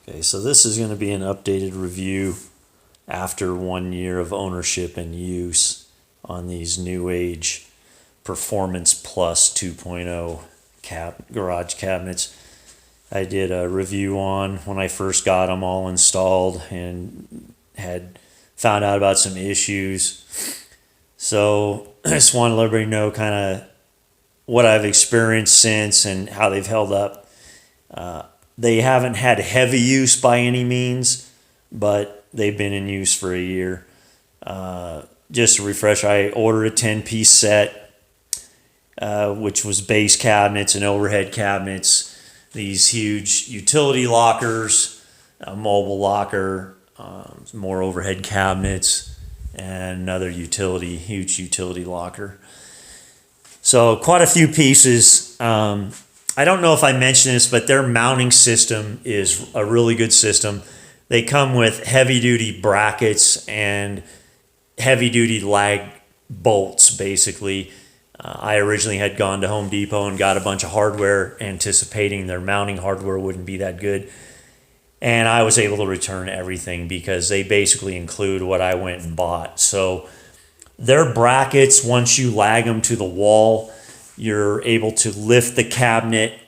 Okay, so this is going to be an updated review after 1 year of ownership and use on these NewAge Performance Plus 2.0 garage cabinets. I did a review on when I first got them all installed and had found out about some issues. So I just want to let everybody know kind of what I've experienced since and how they've held up. They haven't had heavy use by any means, but they've been in use for a year. Just to refresh, I ordered a 10-piece set, which was base cabinets and overhead cabinets, these huge utility lockers, a mobile locker, more overhead cabinets, and another huge utility locker. So quite a few pieces. I don't know if I mentioned this, but their mounting system is a really good system. They come with heavy-duty brackets and heavy-duty lag bolts, basically. I originally had gone to Home Depot and got a bunch of hardware, anticipating their mounting hardware wouldn't be that good. And I was able to return everything because they basically include what I went and bought. So their brackets, once you lag them to the wall, you're able to lift the cabinet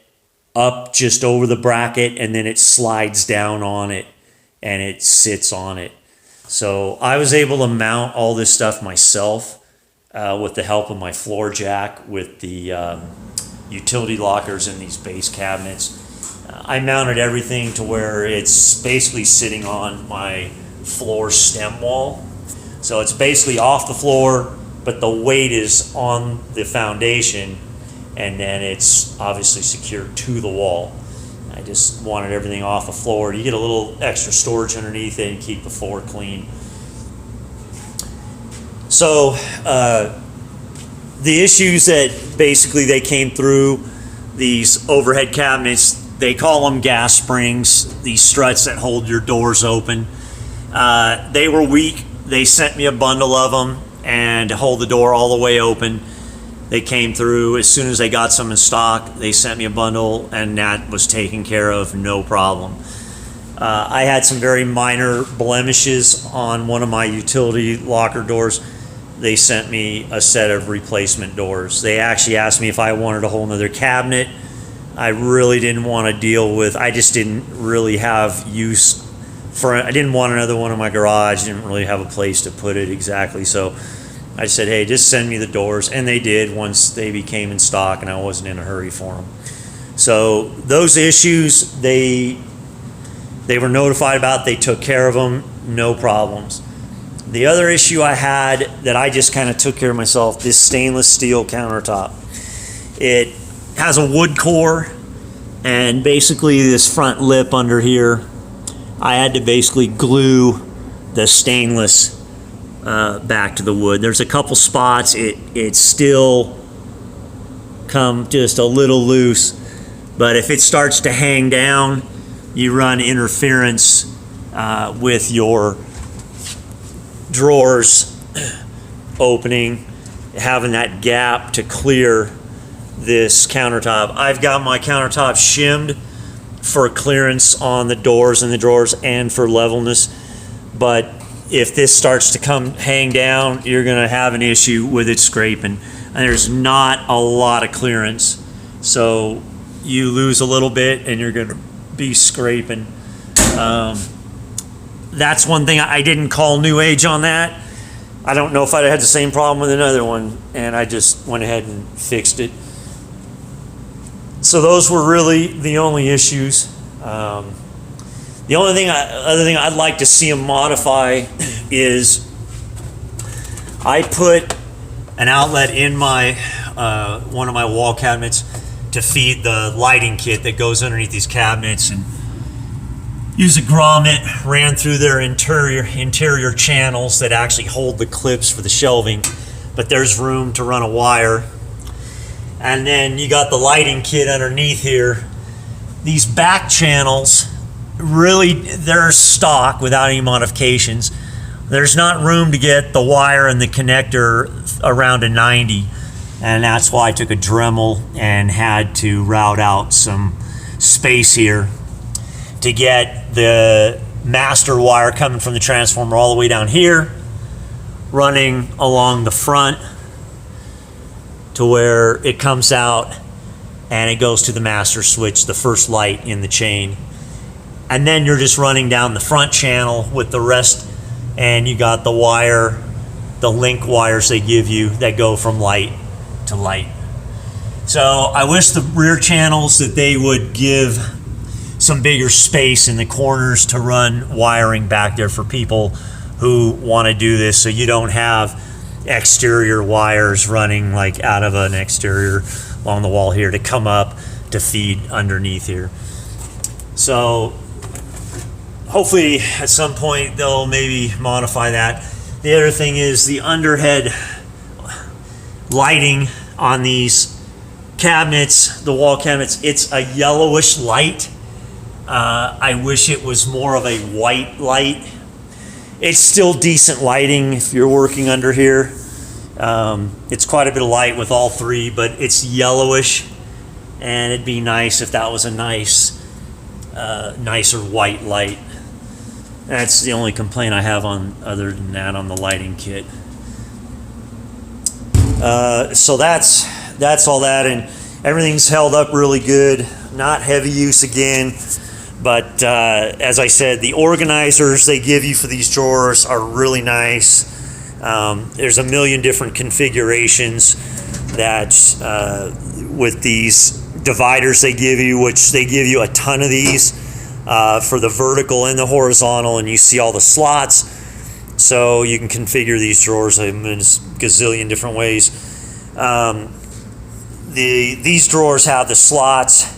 up just over the bracket, and then it slides down on it and it sits on it. So I was able to mount all this stuff myself with the help of my floor jack with the utility lockers in these base cabinets. I mounted everything to where it's basically sitting on my floor stem wall. So it's basically off the floor, but the weight is on the foundation, and then it's obviously secured to the wall. I just wanted everything off the floor. You get a little extra storage underneath it and keep the floor clean. So the issues that basically they came through, these overhead cabinets, they call them gas springs, these struts that hold your doors open. They were weak. They sent me a bundle of them, and to hold the door all the way open, they came through. As soon as they got some in stock, they sent me a bundle, and that was taken care of, no problem. I had some very minor blemishes on one of my utility locker doors. They sent me a set of replacement doors. They actually asked me if I wanted a whole nother cabinet. I really didn't want to deal with, I just didn't really have use for, I didn't want another one in my garage. Didn't really have a place to put it exactly. So I said, hey, just send me the doors. And they did once they became in stock, and I wasn't in a hurry for them. So those issues, they were notified about. They took care of them, no problems. The other issue I had that I just kind of took care of myself, this stainless steel countertop. It has a wood core, and basically this front lip under here, I had to basically glue the stainless back to the wood. There's a couple spots it still come just a little loose, but if it starts to hang down, you run interference with your drawers opening, having that gap to clear this countertop. I've got my countertop shimmed for clearance on the doors and the drawers and for levelness, but if this starts to hang down, you're going to have an issue with it scraping, and there's not a lot of clearance, so you lose a little bit and you're going to be scraping. That's one thing I didn't call NewAge on that. I don't know if I'd had the same problem with another one, and I just went ahead and fixed it. So those were really the only issues. The only thing, other thing I'd like to see them modify is I put an outlet in my one of my wall cabinets to feed the lighting kit that goes underneath these cabinets, and use a grommet, ran through their interior channels that actually hold the clips for the shelving, but there's room to run a wire. And then you got the lighting kit underneath here. These back channels, really, they're stock without any modifications. There's not room to get the wire and the connector around a 90, and that's why I took a Dremel and had to route out some space here to get the master wire coming from the transformer all the way down here, running along the front to where it comes out and it goes to the master switch, the first light in the chain. And then you're just running down the front channel with the rest, and you got the wire, the link wires they give you that go from light to light. So I wish the rear channels that they would give some bigger space in the corners to run wiring back there for people who want to do this, so you don't have exterior wires running like out of an exterior along the wall here to come up to feed underneath here. So hopefully at some point they'll maybe modify that. The other thing is the underhead lighting on these cabinets, the wall cabinets, it's a yellowish light. I wish it was more of a white light. It's still decent lighting if you're working under here. It's quite a bit of light with all three, but it's yellowish, and it'd be nice if that was a nicer white light. That's the only complaint I have on, other than that, on the lighting kit. So that's all that, and everything's held up really good. Not heavy use again, but as I said, the organizers they give you for these drawers are really nice. There's a million different configurations that with these dividers they give you, which they give you a ton of these for the vertical and the horizontal, and you see all the slots, so you can configure these drawers in a gazillion different ways. These drawers have the slots.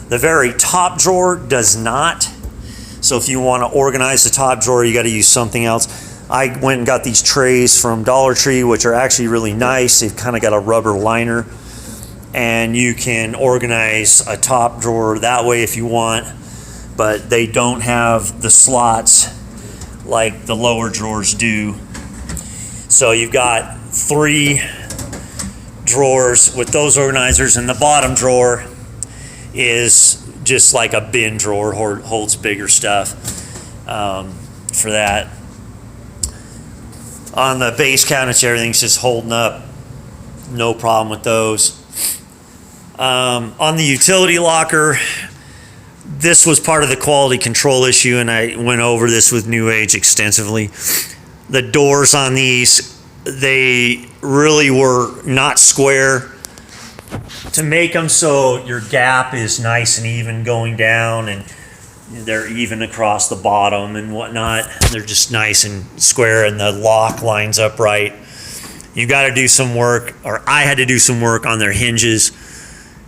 The very top drawer does not, so if you want to organize the top drawer, you got to use something else. I went and got these trays from Dollar Tree, which are actually really nice. They've kind of got a rubber liner, and you can organize a top drawer that way if you want, but they don't have the slots like the lower drawers do. So you've got 3 drawers with those organizers, and the bottom drawer is just like a bin drawer, holds bigger stuff for that. On the base cabinets, everything's just holding up, no problem with those. On the utility locker, this was part of the quality control issue, and I went over this with NewAge extensively. The doors on these, they really were not square. To make them so your gap is nice and even going down, and they're even across the bottom and whatnot, they're just nice and square, and the lock lines up right. You've got to do some work, or I had to do some work on their hinges.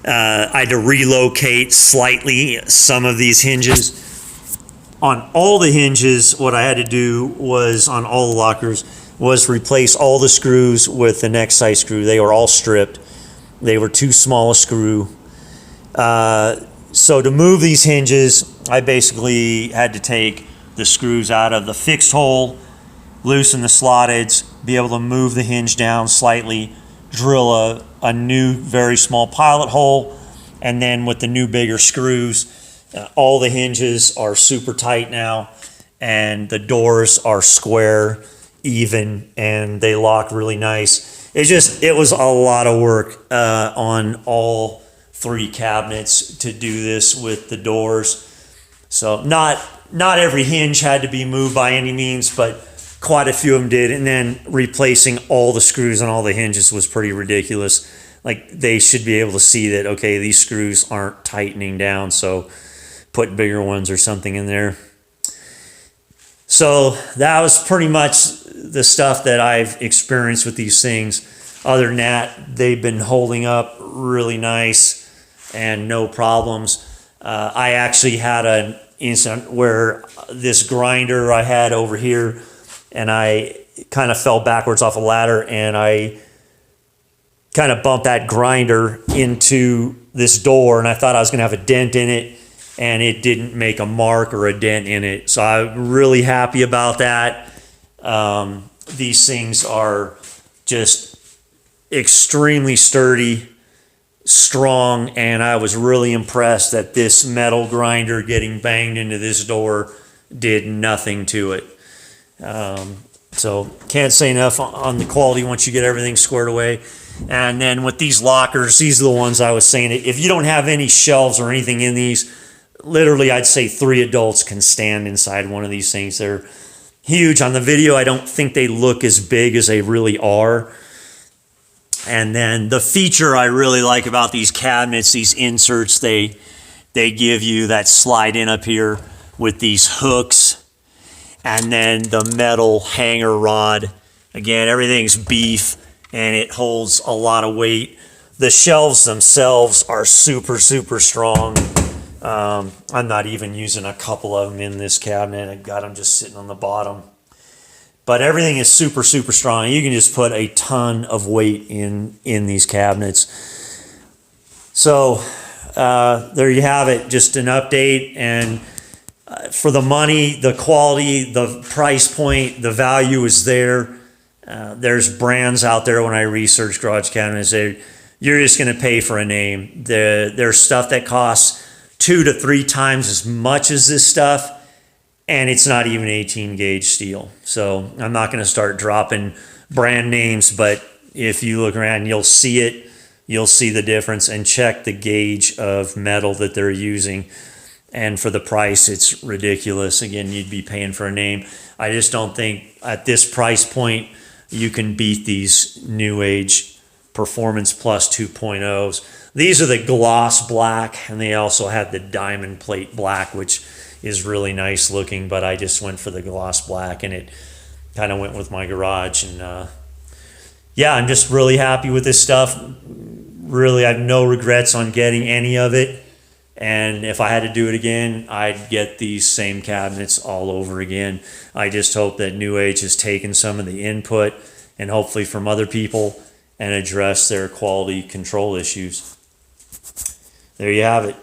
I had to relocate slightly some of these hinges. On all the hinges, what I had to do was, on all the lockers, was replace all the screws with the next size screw. They were all stripped. They were too small a screw. So to move these hinges, I basically had to take the screws out of the fixed hole, loosen the slotteds, be able to move the hinge down slightly, drill a new very small pilot hole, and then with the new bigger screws, all the hinges are super tight now, and the doors are square, even, and they lock really nice. It was a lot of work on all 3 cabinets to do this with the doors. So not every hinge had to be moved by any means, but quite a few of them did. And then replacing all the screws on all the hinges was pretty ridiculous. Like, they should be able to see that, okay, these screws aren't tightening down, so put bigger ones or something in there. So that was pretty much the stuff that I've experienced with these things. Other than that, they've been holding up really nice and no problems. I actually had an incident where this grinder I had over here, and I kind of fell backwards off a ladder, and I kind of bumped that grinder into this door, and I thought I was going to have a dent in it, and it didn't make a mark or a dent in it. So I'm really happy about that. These things are just extremely sturdy, strong, and I was really impressed that this metal grinder getting banged into this door did nothing to it. So can't say enough on the quality once you get everything squared away. And then with these lockers, these are the ones I was saying, if you don't have any shelves or anything in these, literally I'd say 3 adults can stand inside one of these things. They're huge. On the video, I don't think they look as big as they really are. And then the feature I really like about these cabinets, these inserts, they give you that slide in up here with these hooks, and then the metal hanger rod. Again, everything's beef and it holds a lot of weight. The shelves themselves are super, super strong. I'm not even using a couple of them in this cabinet. I got them just sitting on the bottom. But everything is super, super strong. You can just put a ton of weight in these cabinets. So there you have it, just an update. And for the money, the quality, the price point, the value is there. There's brands out there when I research garage cabinets, you're just going to pay for a name. There's stuff that costs 2 to 3 times as much as this stuff, and it's not even 18 gauge steel. So I'm not going to start dropping brand names, but if you look around, you'll see it. You'll see the difference, and check the gauge of metal that they're using. And for the price, it's ridiculous. Again, you'd be paying for a name. I just don't think at this price point you can beat these NewAge Performance Plus 2.0s. These are the gloss black, and they also have the diamond plate black, which is really nice looking, but I just went for the gloss black, and it kind of went with my garage. And yeah, I'm just really happy with this stuff. Really, I have no regrets on getting any of it. And if I had to do it again, I'd get these same cabinets all over again. I just hope that NewAge has taken some of the input, and hopefully from other people, and address their quality control issues. There you have it.